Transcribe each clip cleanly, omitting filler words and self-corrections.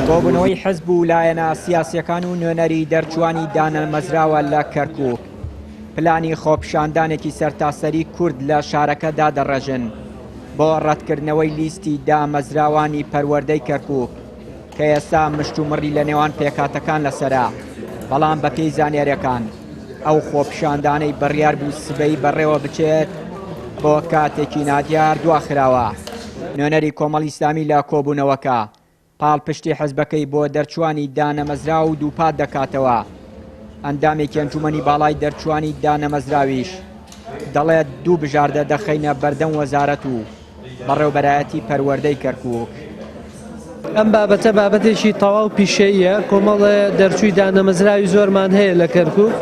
کۆبوونەوەی حزب و لایەنە سیاسیەکان و نوێنەری دەرچوانی دانەمەزراوە لە کەرکووک پلانی خۆپیشاندانێکی سەرتاسەری کورد لە شارەکەدا دەڕێژن بۆ ڕەتکردنەوەی لیستی دامەزراوانی پەروەردەی کەرکووک کە ئێستا مشتومڕی لە نێوان پێکاتەکان لەسەرا، بەڵام بەپێی زانیاریەکان ئەو خۆپیشاندانەی بڕیار بوو سبەی بەڕێوە بچێت بۆ کاتێکی نادیار دواخراوە. نوێنەری کۆمەڵی ئیسلامی لە کۆبوونەوەکە پاڵپشتی حزبەکەی بۆ دەرچوانی دانەمەزرا و دووپات دەکاتەوە. ئەندامێکی ئەنجومەنی باڵای دەرچوانی دانەمەزراویش دەڵێت دوو بژاردە دەخەینە بەردەم وەزارەت و بەڕێوەبەرایەتی پەروەردەی کەرکووک. ئەم بابەتە بابەتێکی تەواو پیشەیە. کۆمەڵە دەرچووی دانەمەزراوی زۆرمان هەیە لە کەرکووک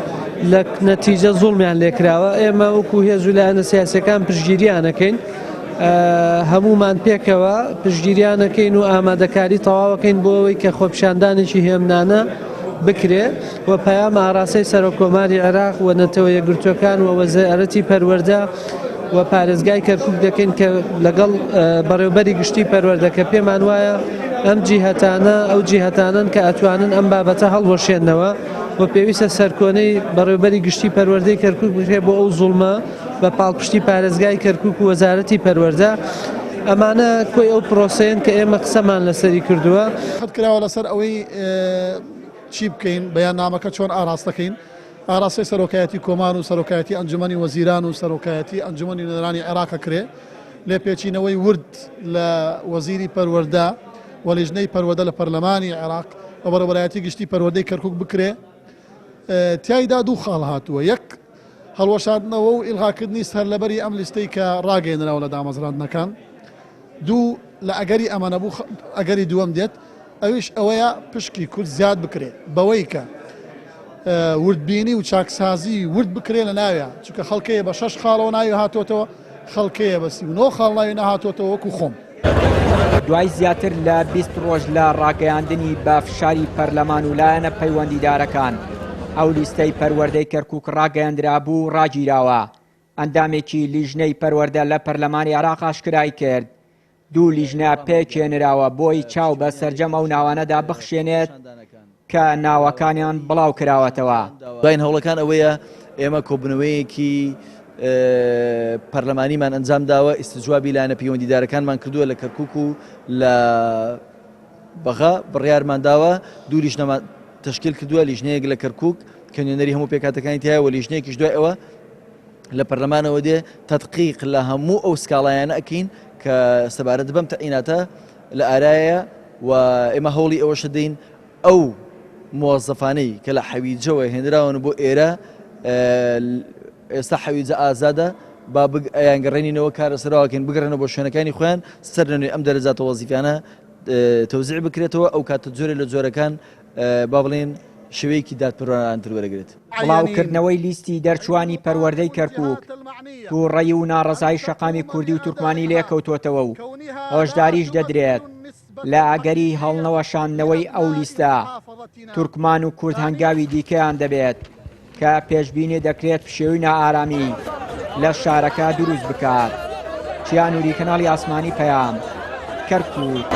لە نەتیجە زوڵمیان لێکراوە. ئێمە وەکو هێز و لایەنە سیاسیەکان پشتگیریانەکەین، هەمومان پێکەوە پشتگیریانەکەین و ئامادەکاری تەواوەکەین بۆ ئەوەی کە خۆپیشاندانێکی هێمنانە بکرێ و پەیام ئاڕاستەی سەرۆکۆماری عێراق و نەتەوە یەکگرتووەکان و وەزارەتی پەروەردە و پارێزگای کەرکووک دەکەین کە لەگەڵ بەڕێوەبەری گشتی پەروەردە کە پێمان وایە ئەم جیهەتانە ئەو جیهەتانن کە ئەتوانن ئەم بابەتە هەڵوەشێننەوە و پێویستە سەرکۆنەی بەڕێوەبەری گشتی پەروەردەی کەرکووک بکرێت بۆ ئەو زوڵمە بە پاڵپشتی پارێزگای کەرکووک و وەزارەتی پەروەردە. ئەمانە کۆی ئەو پرۆسەیەن کە ئێمە قسەمان لەسەری کردووە. کراوە لەسەر ئەوەی چی بکەین، بەیاننامەکە چۆن ئاراستەکەین، ئاراستەی سەرۆکایەتی کۆمان و سەرۆکایەتی ئەنجومەنی وەزیران و سەرۆکایەتی ئەنجومەنی نێرانی عێراق کرێ، لێ پێچینەوەی ورد لە وەزیری پەروەردە و لیژنەی پەروەردە لە پەرلەمانی عێراق و بەڕێوەبەرایەتی گشتی پەروەردەی کەرکووک بکرێ. تیایدا دوو خاڵ هاتووە، یەک هەڵوەشاندنەوە و ئیلغاکردنی سەرلەبەری ئەم لیستەی کە ڕاگەیەنراوە لە دامەزراندنەکان. دوو لە ئەگەری ئەمانە بوو ئەگەری دووەم دێت، ئەویش ئەوەیە پشکی کورد زیاد بکرێ بەوەی کە وردبینی و چاکسازی ورد بکرێ لە ناویە، چونکە خەڵکەیە بە 6 خاڵەوە ناوی هاتۆتەوە، خەڵکەیە بە 39 خاڵ ناوی نەهاتۆتەوە وەکو خۆم. دوای زیاتر لە 20 ڕۆژ لە ڕاگەیاندنی بافشاری پەرلەمان و لایەنە پەیوەندیدارەکان ئەو لیستەی پەروەردەی کەرکووک ڕاگەیاندرا بوو ڕاگیراوە. ئەندامێکی لیژنەی پەروەردە لە پەرلەمانی عێراق ئاشکرای کرد دوو لیژنە پێکێنراوە بۆی چاو بە سەرجەم ئەو ناوانەدا بخشێنێت کە ناوەکانیان بڵاو کراوەتەوە. دوایین هەوڵەکان ئەوەیە ئێمە کۆبوونەوەیەکی پەرلەمانیمان ئەنجام داوە، ئیستجوابی لایەنە پەیوەندیدارەکانمان کردووە لە کەرکووک و لە بەغا بڕیارمان داوە دوو لیژنەمان تشکیل کردووە، لیژنەیەک لە کەرکووک کە نوێنەری هەموو پێکاتەکانی تایە و لیژنەیەکیش دوای ئەوە لە پەرلەمانەوە دێ تەدقیق لە هەموو ئەو سکاڵایانە ئەکەین کە سەبارەت بەم تەعیناتە لە ئارایە و ئێمە هەوڵی ئەوەشە دەین ئەو موظفانەی کە لە حەویجەوە هێنراون بۆ ئێرە ئێستا حەویجە ئازادە با ئەیانگەڕێنینەوە کارە سەراوەکەین بگەڕێنەوە بۆ شوێنەکانی خۆیان سەر لە نوێ ئەم دەرەجاتە وەزیفانە تەوزیع بکرێتەوە، ئەو کاتە جۆرێ لە جۆرەکان با بڵێن شوەیەکی دادپەروەرانتر وەرەگرێت. بڵاوکردنەوەی لیستی دەرچوانی پەروەردەی کەرکووک تووڕەیی و ناڕەزایی شەقامی کوردی و تورکمانی لێکەوتوتەوە و هۆشداریش دەدرێت لە ئەگەری هەڵنەوەشاندنەوەی ئەو لیستە تورکمان و کورد هەنگاوی دیکەیان دەبێت کە پێشبینی دەکرێت پشێوی نائارامی لە شارەکە دروست بکات. چیانوری کەناڵی ئاسمانی پەیام، کەرکووک.